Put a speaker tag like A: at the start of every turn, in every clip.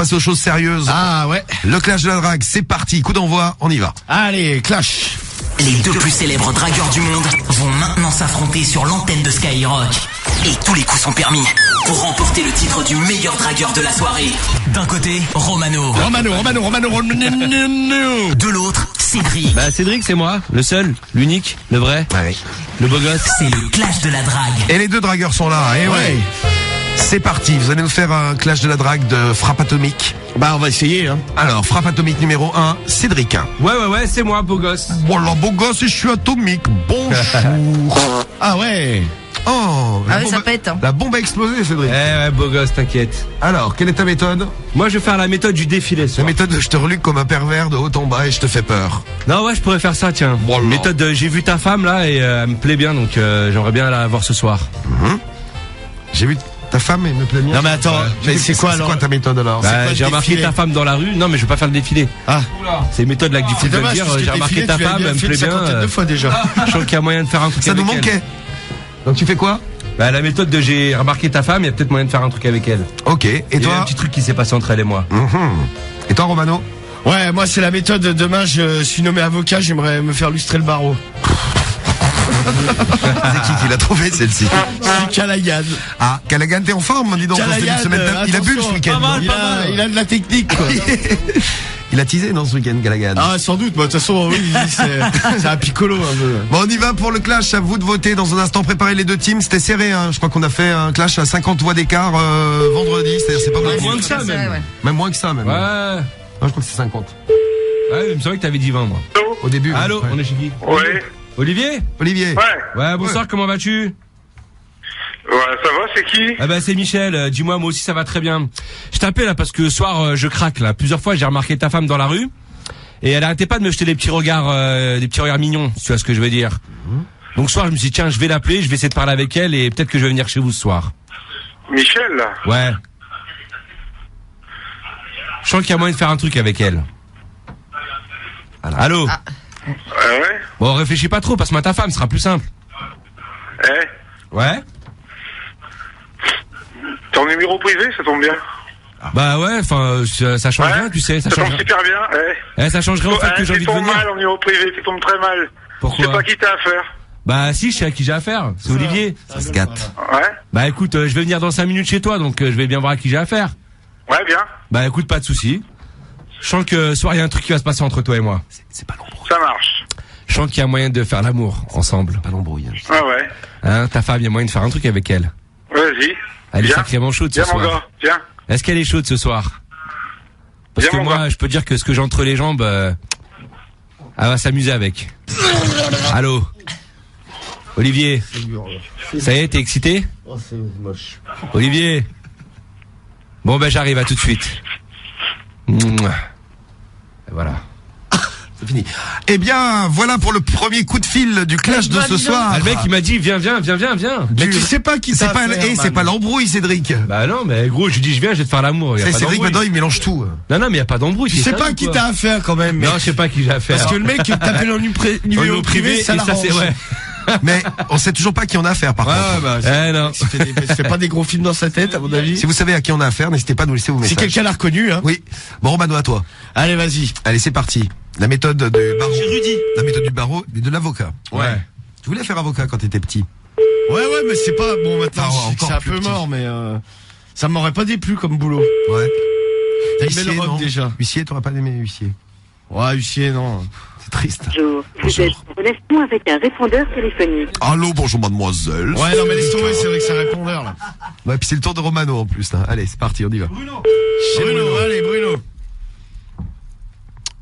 A: passer aux choses sérieuses.
B: Ah ouais.
A: Le clash de la drague, c'est parti. Coup d'envoi, on y va.
B: Allez, clash.
C: Les deux plus célèbres dragueurs du monde vont maintenant s'affronter sur l'antenne de Skyrock. Et tous les coups sont permis pour remporter le titre du meilleur dragueur de la soirée. D'un côté, Romano. De l'autre, Cédric.
D: Bah Cédric, c'est moi, le seul, l'unique, le vrai,
A: Ouais.
D: le beau gosse.
C: C'est le clash de la drague.
A: Et les deux dragueurs sont là. Et ouais. C'est parti. Vous allez nous faire un clash de la drague de frappe atomique.
B: Bah on va essayer hein.
A: Alors, frappe atomique numéro 1, Cédric.
D: Ouais, c'est moi, beau gosse.
A: Voilà, beau gosse, et je suis atomique. Bonjour.
B: Ah ouais.
A: Oh,
E: Ah ouais, ça pète, hein.
A: La bombe a explosé, Cédric.
D: Ouais, beau gosse, t'inquiète.
A: Alors, quelle est ta méthode?
D: Moi, je vais faire la méthode du défilé.
A: La méthode de je te reluque comme un pervers de haut en bas et je te fais peur.
D: Non, ouais, je pourrais faire ça, tiens.
A: Voilà.
D: Méthode de j'ai vu ta femme là et elle me plaît bien, donc j'aimerais bien la voir ce soir.
A: J'ai vu ta femme et me plaît bien.
B: Non mais attends, mais c'est quoi alors?
A: C'est quoi ta méthode alors?
B: quoi
D: Bah,
B: le
D: j'ai remarqué
B: défilé
D: ta femme dans la rue. Non, mais je vais pas faire le défilé.
B: Ah.
D: C'est une méthode là que du
B: C'est
D: foot de le
B: dommage
D: dire.
B: parce que
D: J'ai remarqué ta femme, elle me plaît bien.
B: Deux fois déjà.
D: Je sens qu'il y a moyen de faire un truc
A: Ça
D: avec
A: nous
D: elle.
A: manquait. Donc tu fais quoi?
D: Bah, la méthode de j'ai remarqué ta femme, il y a peut-être moyen de faire un truc avec elle.
A: Ok. Et
D: Il y a un
A: toi?
D: petit truc qui s'est passé entre elle et moi.
A: Et toi, Romano?
B: Ouais, moi c'est la méthode. Demain je suis nommé avocat, j'aimerais me faire lustrer le barreau.
A: C'est qui l'a trouvé celle-ci?
B: C'est Callaghan.
A: Ah, Callaghan, t'es en forme, dis donc. dans ce début de semaine. Il a bu ce week-end.
B: Il a de la technique quoi.
A: Il a teasé dans ce week-end, Callaghan.
B: Ah sans doute, bah, de toute façon oui, c'est un piccolo un peu.
A: Bon, on y va pour le clash. À vous de voter. Dans un instant, préparez les deux teams. C'était serré, hein. Je crois qu'on a fait un clash à 50 voix d'écart vendredi. C'est-à-dire, c'est pas
D: Ouais,
A: beaucoup.
D: moins que ça,
E: C'est
D: même.
E: vrai, ouais.
A: Même moins que ça, même.
D: Ouais.
A: Non, je crois que c'est 50.
D: Ouais, il me semblait que t'avais dit 20, moi.
A: Au début.
D: Allô,
A: ouais.
D: on est chez qui?
F: Ouais,
D: Olivier?
A: Olivier.
D: Ouais, bonsoir, comment vas-tu?
F: ouais, ça va, c'est qui?
D: Ah bah c'est Michel, dis-moi, moi aussi ça va très bien. Je t'appelle là parce que ce soir je craque là. Plusieurs fois j'ai remarqué ta femme dans la rue et elle arrêtait pas de me jeter des petits regards mignons, si tu vois ce que je veux dire. Donc ce soir je me suis dit tiens, je vais l'appeler, je vais essayer de parler avec elle et peut-être que je vais venir chez vous ce soir.
F: Michel, là?
D: Ouais. Je sens qu'il y a moyen de faire un truc avec elle. Allô?
F: Ah ouais?
D: Bon, réfléchis pas trop, passe-moi ta femme, ce sera plus simple.
F: Eh?
D: Ouais?
F: Ton numéro privé, ça tombe bien.
D: Bah ouais, enfin ça change rien, tu sais, ça change
F: tombe
D: rien.
F: super bien,
D: Ça changerait en fait que j'ai envie de
F: Tu tombes
D: venir.
F: mal en numéro privé, tu tombes très mal.
D: Pourquoi?
F: Je sais pas qui t'as à faire.
D: Bah si, je sais à qui j'ai affaire, c'est Olivier.
A: Ça se gâte.
F: Ouais?
D: Bah écoute, je vais venir dans 5 minutes chez toi, donc je vais bien voir à qui j'ai affaire.
F: Ouais, bien.
D: Bah écoute, pas de souci. Je sens que ce soir il y a un truc qui va se passer entre toi et moi.
A: C'est pas l'embrouille.
F: Ça marche.
D: Je sens qu'il y a moyen de faire l'amour ensemble.
A: Pas l'embrouille.
F: Ah ouais.
D: Hein, ta femme, il y a moyen de faire un truc avec elle.
F: Vas-y.
D: Elle est
F: Viens.
D: sacrément chaude ce
F: Viens, mon
D: soir.
F: gars, viens.
D: Est-ce qu'elle est chaude ce soir? Parce
F: Viens,
D: que
F: mon
D: moi,
F: gars.
D: je peux dire que ce que j'ai entre les jambes, elle va s'amuser avec. Allô? Olivier? Ça y est, t'es excité?
B: Oh c'est moche.
D: Olivier? Bon ben j'arrive, à tout de suite. Mouah. Et voilà.
A: C'est fini. Eh bien, voilà pour le premier coup de fil du clash de ce soir.
D: Ah, le mec il m'a dit viens.
B: Mais tu sais pas qui
A: C'est
B: t'a
A: pas,
B: affaire,
A: c'est
B: man.
A: pas l'embrouille, Cédric.
D: Bah non mais gros je lui dis je viens, je vais te faire l'amour. Y a
A: C'est
D: pas
A: Cédric
D: d'embrouille.
A: maintenant, il mélange tout.
D: Non mais y a pas d'embrouille.
B: Tu sais pas qui t'a affaire quand même. Mais...
D: Non je sais pas qui j'ai affaire.
B: Parce que le mec qui t'appelle en numéro privé, ça
D: et ça c'est
B: l'arrange.
D: ouais.
A: Mais on sait toujours pas qui on a affaire, par contre.
B: bah,
D: Non.
B: c'est pas des gros films dans sa tête, à mon avis.
A: Si vous savez à qui on a affaire, n'hésitez pas à nous laisser vos
B: Si
A: messages.
B: quelqu'un l'a reconnu, hein.
A: Oui. Bon, Romano, à toi.
B: Allez, vas-y.
A: Allez, c'est parti. La méthode du barreau. La méthode du barreau et de l'avocat.
D: Ouais.
A: Tu voulais faire avocat quand t'étais petit?
B: Ouais, mais c'est pas, bon, maintenant,
A: Ah,
B: je sais que
A: encore
B: c'est un
A: plus
B: peu
A: petit.
B: mort, mais, ça m'aurait pas déplu comme boulot.
A: Ouais.
B: T'as une
A: Huissier,
B: belle robe,
A: non
B: déjà.
A: Huissier, t'aurais pas aimé huissier.
B: Ouais, huissier, non.
A: C'est triste.
G: Bonjour, vous
A: Bonjour.
G: êtes en relation avec un répondeur téléphonique.
A: Allô, bonjour mademoiselle.
B: Ouais, non, mais laisse tomber, c'est vrai que c'est un répondeur, là.
A: Ouais, puis c'est le tour de Romano en plus, là. Allez, c'est parti, on y va.
B: Bruno, allez, Bruno.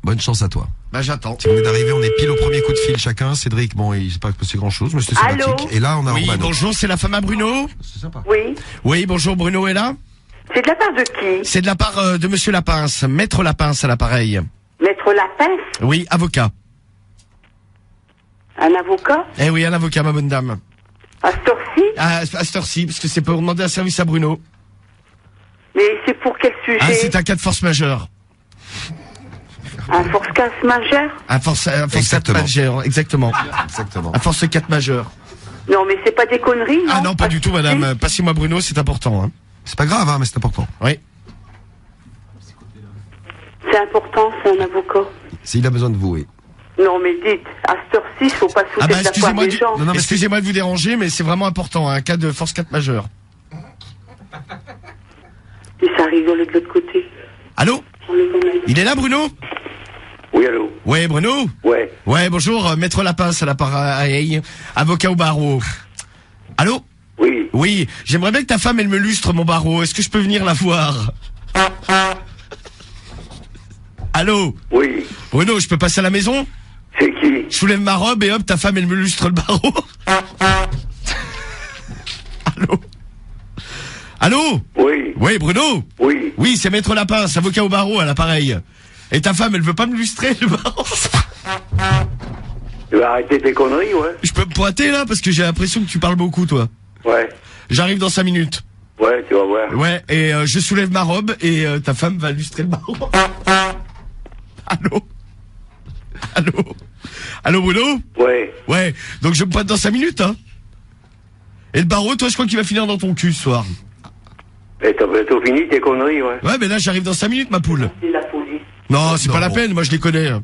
A: Bonne chance à toi.
B: Bah, j'attends.
A: Si on est d'arriver, on est pile au premier coup de fil chacun. Cédric, bon, il s'est pas passé grand chose, mais c'était
G: Allô
A: sympathique. Et là, on a
B: Oui,
A: Romano.
B: bonjour, c'est la femme à Bruno.
A: C'est sympa.
G: Oui,
B: Oui, bonjour, Bruno est là.
G: c'est de la part de qui?
B: C'est de la part de monsieur Lapince, maître Lapince à l'appareil.
G: Maître Lapin?
B: Oui, avocat.
G: Un avocat?
B: Eh oui, un avocat, ma bonne dame.
G: À cette heure-ci?
B: À cette heure-ci, parce que c'est pour demander un service à Bruno.
G: Mais c'est pour quel sujet?
B: Ah, c'est un cas de force majeure.
G: Un force 15 majeur?
B: Un force 4
A: Exactement.
B: majeure, exactement.
A: Exactement.
B: Un force 4 majeure.
G: Non, mais c'est pas des conneries, non?
B: Ah non, pas du tout, madame. Passez-moi Bruno, c'est important. Hein.
A: C'est pas grave, hein, mais c'est important.
B: Oui.
G: C'est important, c'est un avocat.
A: S'il a besoin de vous, oui.
G: Non, mais dites, à cette heure-ci, faut pas sauter
B: Ah bah
G: de la poire
B: excusez-moi
G: des gens.
A: Non, mais
B: excusez-moi de vous déranger, mais c'est vraiment important, un cas de force 4 majeure.
G: Et ça rigole de l'autre côté.
B: Allô? Il est là, Bruno?
F: Oui, allô?
B: Ouais, Bruno?
F: Ouais.
B: Ouais, bonjour, Maître Lapince à l'appareil, avocat au barreau. Allô?
F: Oui.
B: Oui, j'aimerais bien que ta femme, elle me lustre mon barreau. Est-ce que je peux venir la voir? Allô?
F: Oui.
B: Bruno, je peux passer à la maison?
F: C'est qui?
B: Je soulève ma robe et hop, ta femme, elle me lustre le barreau. Allô? Allô?
F: Oui.
B: Oui, Bruno?
F: Oui.
B: Oui, c'est Maître Lapince, avocat au barreau à l'appareil. Et ta femme, elle veut pas me lustrer le barreau?
F: Tu vas arrêter tes conneries, ouais?
B: Je peux me pointer là parce que j'ai l'impression que tu parles beaucoup, toi.
F: Ouais.
B: J'arrive dans 5 minutes.
F: Ouais, tu vas voir.
B: Ouais, et je soulève ma robe et ta femme va lustrer le barreau. Allô? Allô? Allô, Bruno?
F: Ouais.
B: Ouais, donc je me pointe dans 5 minutes, hein. Et le barreau, toi, je crois qu'il va finir dans ton cul ce soir.
F: Et t'as fini tes conneries, ouais?
B: Ouais, mais là, j'arrive dans 5 minutes, ma poule.
G: C'est la police.
B: Non, c'est
A: Non.
B: pas la peine, moi je les connais.
F: Ouais.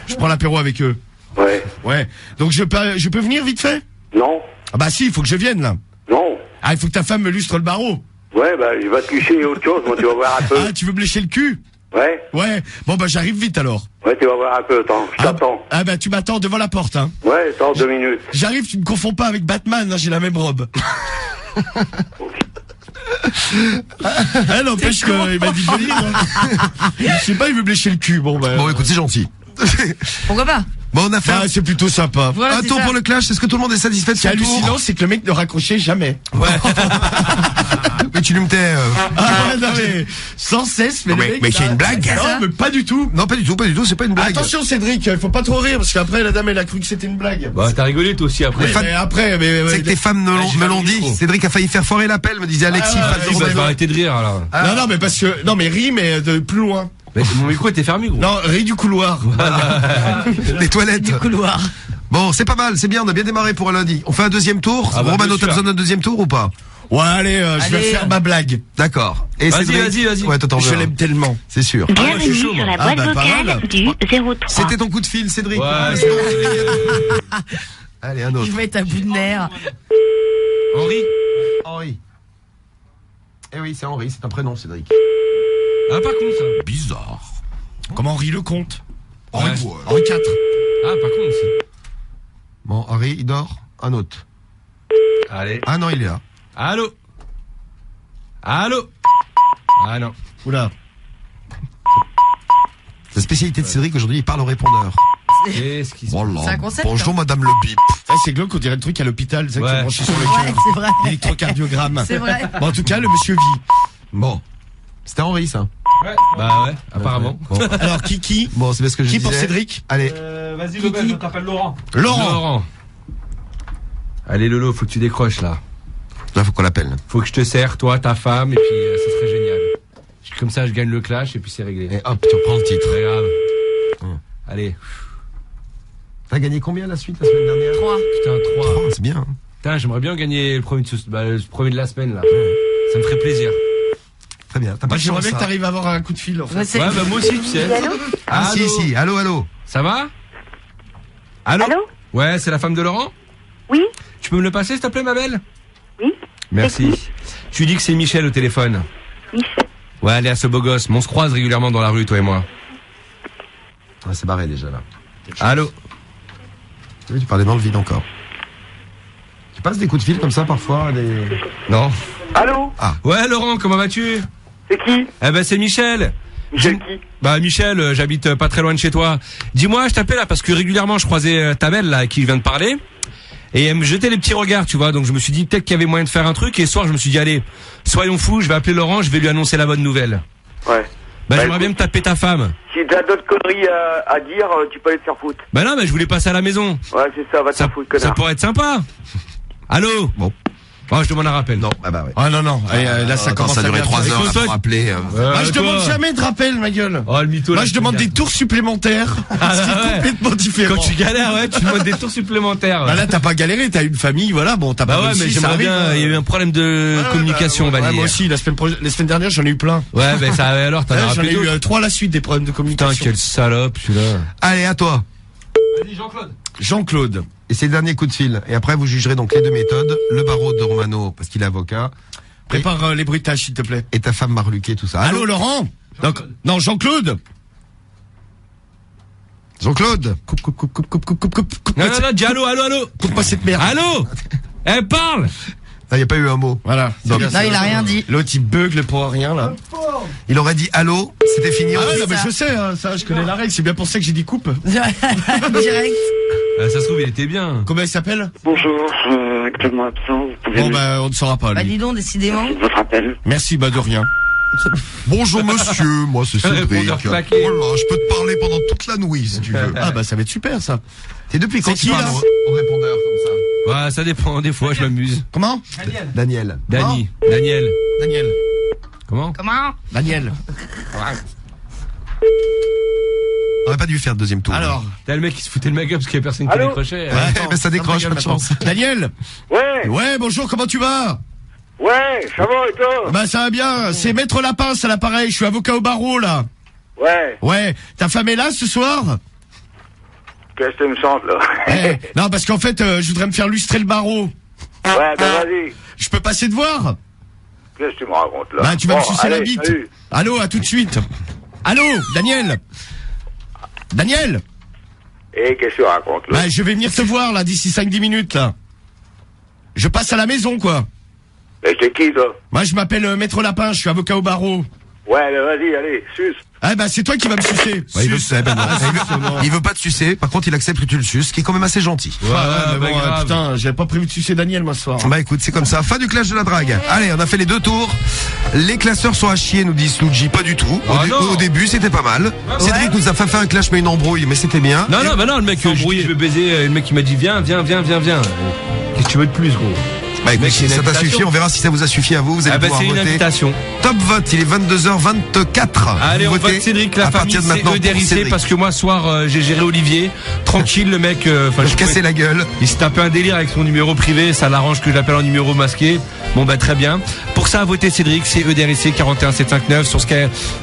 B: Je prends l'apéro avec eux.
F: Ouais.
B: Ouais, donc je peux venir vite fait?
F: Non.
B: Ah bah si, il faut que je vienne, là.
F: Non.
B: Ah, il faut que ta femme me lustre le barreau.
F: Ouais, bah, je vais te toucher autre chose, moi, tu vas voir un peu.
B: Ah, tu veux me lécher le cul?
F: Ouais.
B: Ouais, bon bah j'arrive vite alors.
F: Ouais, tu vas voir un peu, attends. Je t'attends.
B: Ah bah tu m'attends devant la porte, hein.
F: Ouais, attends 2 minutes.
B: J'arrive, tu me confonds pas avec Batman, hein, j'ai la même robe. Ah, n'empêche qu'il m'a dit de venir. Hein. Je sais pas, il veut me lécher le cul, bon bah.
A: Bon, écoute, c'est gentil.
E: Pourquoi pas?
A: Bon, on a fait
B: Ah, c'est plutôt sympa.
E: Voilà,
A: un
E: c'est
A: tour
E: ça.
A: pour le clash. Est-ce que tout le monde est satisfait de
B: Ce qui est
A: son tour?
B: hallucinant, c'est que le mec ne raccrochait jamais.
A: Mais tu lui mettais...
B: Ah, non mais, sans cesse, mais,
A: Non,
B: le
A: mais-
B: mec,
A: mais c'est une blague.
B: Non, mais pas du tout.
A: Non, pas du tout, c'est pas une blague.
B: Attention Cédric, il faut pas trop rire, parce qu'après la dame elle a cru que c'était une blague.
D: Bah, t'as rigolé toi aussi après.
B: Oui, mais après,
A: C'est que tes femmes me l'ont dit. Cédric a failli faire foirer l'appel, me disait Alexis.
B: Ah,
A: pas de
B: ouais,
D: Bah,
A: journée.
D: je vais arrêter de rire alors.
B: Non, non, mais parce que, non, mais ris, mais de plus loin.
D: Mais mon micro était fermé gros.
B: Non, ris du couloir.
A: Les toilettes.
E: Couloir.
A: Bon, c'est pas mal, c'est bien, on a bien démarré pour un lundi. On fait un deuxième tour.
D: Ah bah,
A: Romano,
D: bien
A: t'as
D: sûr.
A: besoin d'un deuxième tour ou pas?
B: Ouais, allez, je vais
E: Allez.
B: faire ma blague.
A: D'accord. Et
D: Vas-y,
A: Cédric
D: vas-y.
A: Ouais, t'entends
B: Je
A: bien.
B: l'aime tellement.
A: C'est sûr.
D: je suis
H: Bienvenue
D: chaud,
H: sur
D: moi.
H: la boîte
B: Ah, bah, pas
H: vocale
B: mal.
H: du 03.
A: C'était ton coup de fil, Cédric.
D: Ouais,
A: Allez, un autre.
E: Je vais être à bout de nerfs.
D: Henri.
A: Henri. Eh oui, c'est Henri, c'est un prénom, Cédric.
D: Ah, pas con ça.
A: Bizarre.
B: Comment Henri Lecomte?
D: Ouais.
B: Henri IV.
D: Ah, pas con aussi.
A: Bon, Henri, il dort. Un autre.
D: Allez.
A: Ah non, il est là.
D: Allô. Allô. Ah non.
B: Oula.
A: La spécialité de Cédric aujourd'hui, il parle au répondeur.
D: Qu'est-ce qui se
A: Oh
E: C'est
A: là.
E: un concept,
A: Bonjour,
E: hein.
A: Madame Le Bip.
B: Ah, c'est glauque, on dirait le truc à l'hôpital, c'est ça, qui
D: Ouais.
B: est branché sur le
E: Ouais,
B: cœur.
E: c'est vrai.
B: L'électrocardiogramme.
E: C'est vrai.
B: Bon, en tout cas, le monsieur vit.
A: Bon. C'était Henri, ça.
D: Bah ouais, apparemment.
A: Bon,
B: Alors, qui?
A: bon c'est parce que je
B: Qui
A: disais.
B: pour Cédric?
A: Allez.
D: Vas-y, Lobel, je t'appelle Laurent.
B: Laurent.
D: Allez, Lolo, faut que tu décroches là.
A: Là, faut qu'on l'appelle.
D: Faut que je te serre, toi, ta femme, et puis ça serait génial. Comme ça, je gagne le clash, et puis c'est réglé.
A: Et hop, tu reprends le titre.
D: Très grave. Allez.
A: T'as gagné combien la suite la semaine dernière?
E: 3.
D: Putain, 3.
A: Oh, c'est bien. Hein.
D: Putain, j'aimerais bien gagner le premier le premier de la semaine, là. Ça me ferait plaisir.
A: Très bien. T'as pas
B: Moi,
A: de
B: j'aimerais
A: chance,
B: bien que
A: ça.
B: t'arrives à avoir un coup de fil, en fait.
E: Ouais, c'est-
D: Ouais, bah moi aussi, tu sais.
A: Ah,
D: Allô.
A: si. Allô, allô.
D: Ça va? Allô?
G: Allô?
D: Ouais, c'est la femme de Laurent?
G: Oui?
D: Tu peux me le passer, s'il te plaît, ma belle?
G: Oui?
D: Merci. Tu dis que c'est Michel au téléphone.
G: Michel.
D: Ouais, allez à ce beau gosse. Mais on se croise régulièrement dans la rue, toi et moi.
A: Ah, c'est barré déjà, là.
D: Allô?
A: Tu parlais dans le vide encore. Tu passes des coups de fil comme ça parfois des...
D: Non.
F: Allô?
D: Ouais, Laurent, comment vas-tu?
F: C'est qui?
D: Eh ben, c'est Michel.
F: Michel qui?
D: Bah, Michel, j'habite pas très loin de chez toi. Dis-moi, je t'appelle là parce que régulièrement, je croisais ta belle, là, à qui je viens de parler. Et elle me jetait les petits regards, tu vois. Donc, je me suis dit peut-être qu'il y avait moyen de faire un truc. Et ce soir, je me suis dit, allez, soyons fous, je vais appeler Laurent, je vais lui annoncer la bonne nouvelle.
F: Ouais.
D: Bah,
F: Bah,
D: j'aimerais
F: écoute.
D: bien me taper ta femme.
F: Si t'as d'autres conneries à dire, tu peux aller te faire foutre.
D: Bah non, mais je voulais passer à la maison.
F: Ouais, c'est ça, va te
D: Ça,
F: faire foutre,
D: ça
F: connard.
D: pourrait être sympa. Allô?
A: Bon.
D: Bon, je demande un rappel.
A: Non, bah ouais.
B: Ah non, allez, là ça
A: Attends,
B: commence
A: ça a
B: à
A: duré
B: bien
A: 3
B: faire.
A: heures là, pour rappeler.
B: Moi, je
D: toi.
B: demande jamais de rappel, ma gueule.
D: Oh, le mytho.
B: Moi,
D: là,
B: je demande des tours supplémentaires. Ce qui est
D: ouais.
B: complètement différent.
D: Quand tu galères, ouais, tu demandes des tours supplémentaires.
B: Bah là, t'as pas galéré, t'as une famille, voilà, bon, t'as pas
D: Bah ouais,
B: réussi,
D: mais
B: ça
D: j'aimerais
B: arrive,
D: bien,
B: hein.
D: il y a eu un problème de communication, on va
B: Ouais,
D: dire.
B: moi aussi, la semaine dernière, j'en ai eu plein.
D: Ouais, ben ça, alors, t'en as
B: J'en ai
D: rappelé
B: eu
D: d'autres.
B: 3 à la suite des problèmes de
D: Putain,
B: communication.
D: quelle salope, celui-là.
A: Allez, à toi.
D: Vas-y, Jean-Claude.
B: Jean-Claude.
A: Et c'est le dernier coup de fil. Et après, vous jugerez donc les deux méthodes. Le barreau de Romano, parce qu'il est avocat.
B: Prépare les bruitages, s'il te plaît.
A: Et ta femme Marluquet, tout ça.
B: Allô, Laurent? Non, Jean-Claude.
A: Jean-Claude.
B: Coupe.
D: Non, dis allô.
B: Coupe pas cette merde.
D: Allô? Elle parle!
A: Il n'y a pas eu un mot.
B: Voilà.
A: Non,
E: Non, il a rien dit.
B: L'autre, il bugle pour rien, là.
A: Il aurait dit allô, c'était fini.
B: Ah ouais, non, mais
E: ça.
B: je sais, hein, ça, je connais la règle. C'est bien pour ça que j'ai dit coupe.
E: Direct.
D: Ça se trouve, il était bien.
B: Comment il s'appelle?
F: Bonjour, actuellement absent, vous pouvez
B: Bon,
F: me
B: bah, on ne saura pas,
E: Bah,
B: lui.
E: dis donc, décidément.
F: de votre appel.
B: Merci, bah, de rien.
A: Bonjour monsieur, moi c'est Cédric.
D: Répondeur claqué.
A: Voilà, je peux te parler pendant toute la nuit si tu veux.
B: Ah, bah, ça va être super, ça.
A: Et depuis quand
B: C'est
A: tu
B: qui,
A: parles
B: là
A: au répondeur comme
D: Ouais, ça dépend, des fois, je m'amuse.
B: Comment?
A: ça? Daniel.
D: Daniel.
B: Daniel.
D: Comment?
B: Daniel.
A: On aurait pas dû faire le deuxième tour.
B: Alors.
D: T'as le mec qui se foutait de ma gueule parce qu'il y avait personne qui
F: Allô
D: décrochait.
A: Ouais, mais ça décroche, pas de chance.
B: Daniel.
F: Ouais,
B: Ouais, bonjour, comment tu vas?
F: ouais, ça va et toi?
B: Bah, ça va bien. C'est Maître Lapin, à l'appareil. Je suis avocat au barreau, là.
F: Ouais,
B: Ouais. Ta femme est là, ce soir?
F: qu'est-ce que tu me chante là?
B: Eh, non, parce qu'en fait, je voudrais me faire lustrer le barreau.
F: Ouais, ben vas-y,
B: Je peux passer te voir?
F: qu'est-ce que tu me racontes là?
B: Bah, tu vas me
F: Bon,
B: sucer la
F: allez,
B: bite.
F: salut.
B: Allô, à tout de suite. Allô, Daniel. Daniel.
F: Et qu'est-ce que tu racontes là?
B: Bah, je vais venir te voir, là, d'ici 5-10 minutes, là. Je passe à la maison, quoi.
F: Mais c'est qui toi?
B: Moi, je m'appelle Maître Lapin, je suis avocat au barreau.
F: Ouais, ben vas-y, allez, suce.
B: Ah, bah, c'est toi qui vas me sucer.
A: Ouais, il veut,
B: Suce.
A: ben non. Il veut pas te sucer, par contre il accepte que tu le suces, ce qui est quand même assez gentil.
B: Ouais, mais
D: bah,
B: bon,
D: grave.
B: putain, j'avais pas prévu de sucer Daniel, moi, ce soir.
A: Bah écoute, c'est comme ça. Fin du clash de la drague. Allez, on a fait les 2 tours. Les classeurs sont à chier, nous dit Sloudji. Pas du tout.
D: Ah non.
A: Au début, c'était pas mal. Cédric nous a fait un clash mais une embrouille, mais c'était bien.
D: Non, bah non, le mec, je veux baiser, le mec qui m'a dit viens. Qu'est-ce que tu veux de plus, gros?
A: Bah écoute,
D: Mec, c'est
A: si
D: une
A: ça t'a
D: invitation.
A: suffi, on verra si ça vous a suffi à vous. Vous allez
D: Ah bah
A: pouvoir
D: c'est une
A: voter.
D: invitation.
A: Top vote, il est 22h24.
D: Allez, on
A: Votez
D: vote Cédric, la
A: à
D: famille,
A: partir de
D: c'est
A: maintenant pour
D: EDRIC,
A: Cédric.
D: parce que moi, ce soir, j'ai géré Olivier. Tranquille, le mec,
A: Je vais casser la gueule.
D: il s'est tapé un délire avec son numéro privé, ça l'arrange que je l'appelle en numéro masqué. Bon bah très bien. Pour ça, votez Cédric, c'est EDRIC 41759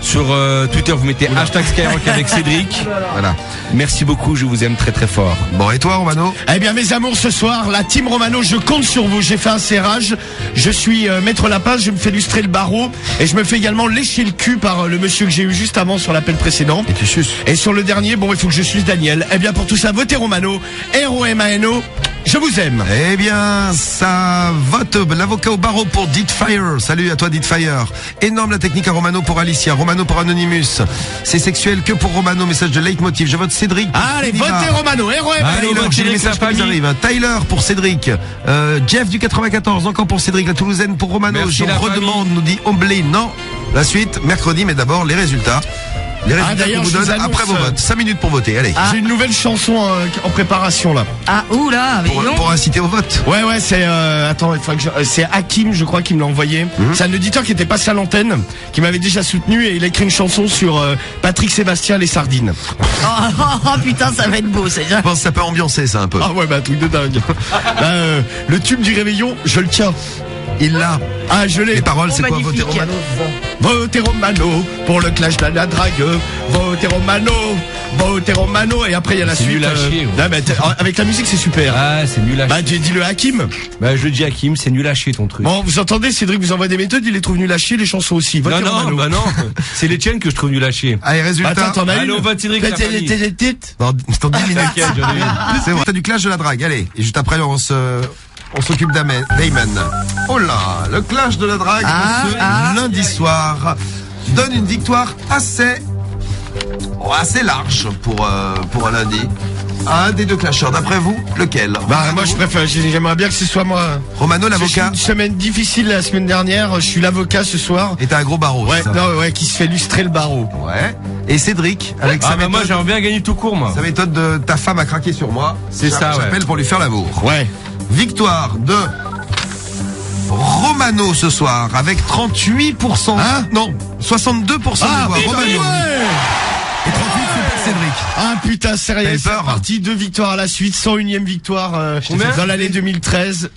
D: sur Twitter, vous mettez hashtag Skyrock avec Cédric.
A: Voilà.
D: Merci beaucoup, je vous aime très très fort.
A: Bon, et toi, Romano?
B: Eh bien, mes amours, ce soir, la team Romano, je compte sur vous. J'ai fait un serrage. Je suis Maître Lapin, je me fais lustrer le barreau. Et je me fais également lécher le cul par le monsieur que j'ai eu juste avant sur l'appel précédent.
A: Et tu suces.
B: Et sur le dernier, bon, il faut que je suce Daniel. Eh bien, pour tout ça, votez Romano. R-O-M-A-N-O. Je vous aime.
A: Eh bien, ça vote l'avocat au barreau pour Deedfire. Salut à toi, Deedfire. Énorme la technique à Romano pour Alicia. Romano pour Anonymous. C'est sexuel que pour Romano. Message de leitmotiv. Je vote Cédric. pour
B: Allez,
A: Diva.
B: votez Romano. R-O-M-A-N-O.
D: Allez,
A: Tyler,
D: vote
A: j'ai les
D: Cédric,
A: messages
D: sa
A: qui nous
D: famille.
A: arrivent. Tyler pour Cédric. Jeff du 94, encore pour Cédric. La Toulousaine pour Romano.
D: Merci,
A: Je
D: la
A: redemande, nous dit Omblé. Non. La suite, mercredi, mais d'abord les résultats. Les résultats
B: d'ailleurs,
A: qu'on vous
B: je vous
A: donne
B: annonce,
A: après vos votes. 5 minutes pour voter. Allez.
B: J'ai une nouvelle chanson en préparation, là.
E: Ah, oula, mais non.
A: Pour inciter au vote.
B: Ouais, c'est attends, il faut que c'est Hakim, je crois, qui me l'a envoyé. C'est un auditeur qui était passé à l'antenne, qui m'avait déjà soutenu et il a écrit une chanson sur Patrick Sébastien les sardines.
E: Oh, putain, ça va être beau, c'est
A: Je
E: déjà.
A: pense que ça peut ambiancer ça un peu.
B: Ah ouais, bah un truc de dingue. Là, le tube du réveillon, je le tiens.
A: Il l'a.
B: Ah, je l'ai.
A: Les paroles, c'est quoi?
E: magnifique.
A: Voter Romano.
B: Votez Romano pour le clash de la drague. Votez Romano, votez Romano. Et après il y a la
D: C'est
B: suite.
D: nul à chier, ouais.
B: Non, mais avec la musique c'est super.
D: Ah, c'est nul à
B: Bah
D: chier.
B: dis-le à Hakim.
D: Bah je le dis à Kim, c'est nul à chier ton truc.
B: Bon, vous entendez, Cédric vous envoie des méthodes, il les trouve nul à chier, les chansons aussi. Votez
D: non,
B: Romano.
D: bah non. C'est les tiennes que je trouve nul à chier.
A: Allez, résultat.
B: Attends, t'en as
D: Allez,
B: une.
D: on vote Cédric, la famille.
A: Dans 10 minutes.
D: T'inquiète, j'en ai une.
A: C'est bon. T'as du clash de la drague. Allez. Et juste après, on s'occupe Damon. Oh là, le clash de la drague ce lundi soir donne une victoire assez large pour un lundi. Un des deux clasheurs. D'après vous, lequel?
B: Bah moi je préfère, j'aimerais bien que ce soit moi.
A: Romano,
B: J'ai
A: l'avocat.
B: une semaine difficile la semaine dernière, je suis l'avocat ce soir.
A: Et t'as un gros barreau.
B: Ouais,
A: c'est ça
B: non, ouais, qui se fait lustrer le barreau.
A: Ouais. Et Cédric, avec
D: Ah
A: sa
D: bah moi
A: méthode.
D: j'aimerais bien gagner tout court moi.
A: Sa méthode de ta femme a craqué sur moi.
D: C'est ça, ouais.
A: J'appelle pour lui faire l'amour.
B: Ouais.
A: Victoire de Romano ce soir avec 38%.
B: Hein
A: Non, 62% des voix. Romano. Et 38% pour Cédric.
B: Ah putain, sérieux,
A: T'avais
B: c'est
A: peur
B: parti, 2 victoires à la suite, 101e victoire
D: Combien
B: dans l'année 2013.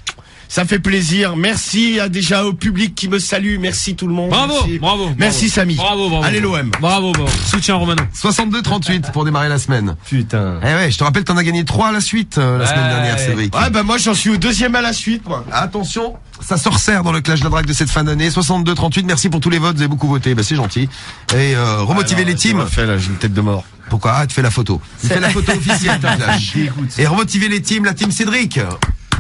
B: Ça fait plaisir. Merci déjà au public qui me salue. Merci tout le monde.
H: Bravo,
B: Merci.
H: bravo.
B: Merci Samy.
H: Bravo.
B: Allez l'OM.
H: Bravo. Soutien Romano.
A: 62-38 pour démarrer la semaine.
D: Putain.
A: Eh ouais, je te rappelle que t'en as gagné 3 à la suite la semaine dernière, Cédric.
B: Ouais, bah moi j'en suis au 2e à la suite, moi.
A: Attention, ça se resserre dans le clash de la drague de cette fin d'année. 62-38, merci pour tous les votes, vous avez beaucoup voté, bah c'est gentil. Et remotiver les teams.
B: Fait là, j'ai une tête de mort.
A: Pourquoi? Ah, tu fais la photo. Tu fais la photo officielle du clash. Et remotiver les teams, la team Cédric.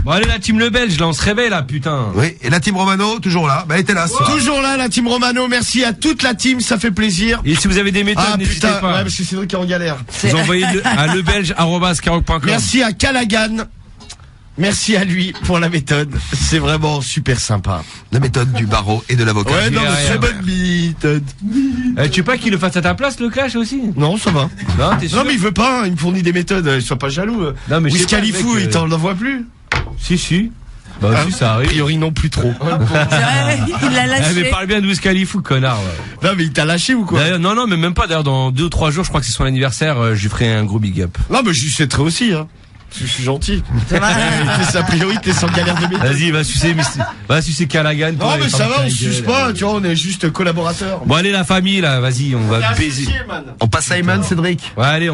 D: Bon allez la team Le Belge, là on se réveille là, putain.
A: Oui, et la team Romano, toujours là. Bah, elle était là ce soir.
B: Toujours là, la team Romano. Merci à toute la team, ça fait plaisir.
D: Et si vous avez des méthodes,
B: Ah
D: n'hésitez
B: putain,
D: pas.
B: ouais, parce que c'est vrai qu'il est en galère.
D: Vous envoyez à lebelge@skyrock.com.
B: Merci à Callaghan. Merci à lui pour la méthode. C'est vraiment super sympa.
A: La méthode du barreau et de l'avocat.
B: Ouais, non, mais
D: rien.
B: très bonne méthode.
D: Tu veux pas qu'il le fasse à ta place le clash aussi?
B: Non, ça va.
D: Non, t'es sûr?
B: Non, mais il veut pas, il me fournit des méthodes, sois pas jaloux.
D: Non, mais je
B: Wiz
D: sais pas, le
B: Khalifa,
D: mec,
B: il t'en envoie plus.
D: Si. Bah si ça
B: A
D: arrive.
B: priori, non plus trop.
E: C'est vrai, il l'a
D: Eh, mais
E: lâché.
D: parle bien de Wiz Khalifa, connard. Ouais.
B: Non, mais il t'a lâché ou quoi?
D: D'ailleurs, non, mais même pas. D'ailleurs, dans 2 ou 3 jours, je crois que c'est son anniversaire. Je lui ferai un gros big up.
B: Non, mais je lui souhaiterais aussi, hein. Je suis gentil.
E: C'est vrai.
B: A priori, t'es sans galère de méthode.
D: Vas-y, va sucer Callaghan.
B: Non,
D: toi,
B: mais
D: et
B: ça
D: ferme
B: va,
D: ta
B: on se suce
D: gueule.
B: pas, tu vois, on est juste collaborateurs.
D: Bon allez la famille là, vas-y, on va baiser.
B: man.
A: On passe à Simon, Cédric.
D: Ouais allez.